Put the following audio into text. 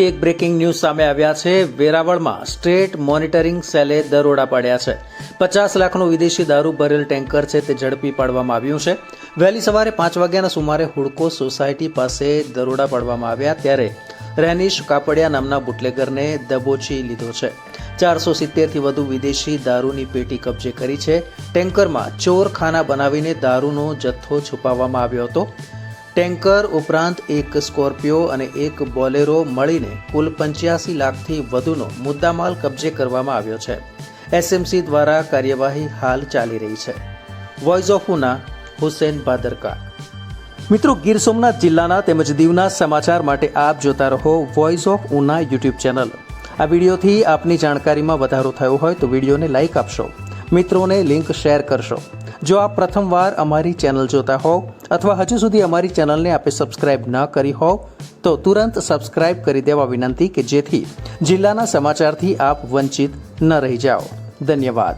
એક breaking news સામે આવ્યા છે। વેરાવળમાં સ્ટેટ મોનિટરિંગ સેલે દરોડા પાડ્યા છે। 50 લાખનું વિદેશી દારૂ ભરેલ ટેન્કર છે તે ઝડપી પાડવામાં આવ્યું છે। વહેલી સવારે 5 વાગ્યાના સુમારે હુડકો સોસાયટી પાસે દરોડા પાડવામાં આવ્યા ત્યારે રેનિશ કાપડિયા નામના બુટલેગરને દબોચી લીધો છે। 470થી વધુ વિદેશી દારૂની પેટી કબજે કરી છે। ટેન્કરમાં ચોરખાના બનાવીને દારૂનો જથ્થો છુપાવવામાં આવ્યો હતો। ટેન્કર ઉપરાંત એક સ્કોર્પિયો અને એક બોલેરો મળીને કુલ 85 લાખથી વધુનો મુદ્દામાલ કબજે કરવામાં આવ્યો છે। એસએમસી દ્વારા કાર્યવાહી હાલ ચાલી રહી છે। Voice of Una, Husen Bhadarka. મિત્રો, ગીર સોમનાથ જિલ્લાના તેમજ દીવના સમાચાર માટે આપ જોતા રહો voice of Una YouTube channel. આ વિડીયોથી આપની જાણકારીમાં વધારો થયો હોય તો વિડીયોને લાઇક આપશો, મિત્રોને લિંક શેર કરશો। જો આપ પ્રથમવાર અમારી ચેનલ જોતા હોવ અથવા હજુ સુધી અમારી ચેનલને આપે સબસ્ક્રાઇબ ન કરી હોવ તો તુરંત સબસ્ક્રાઇબ કરી દેવા વિનંતી કે જેથી જિલ્લાના સમાચારથી આપ વંચિત ન રહી જાઓ। ધન્યવાદ।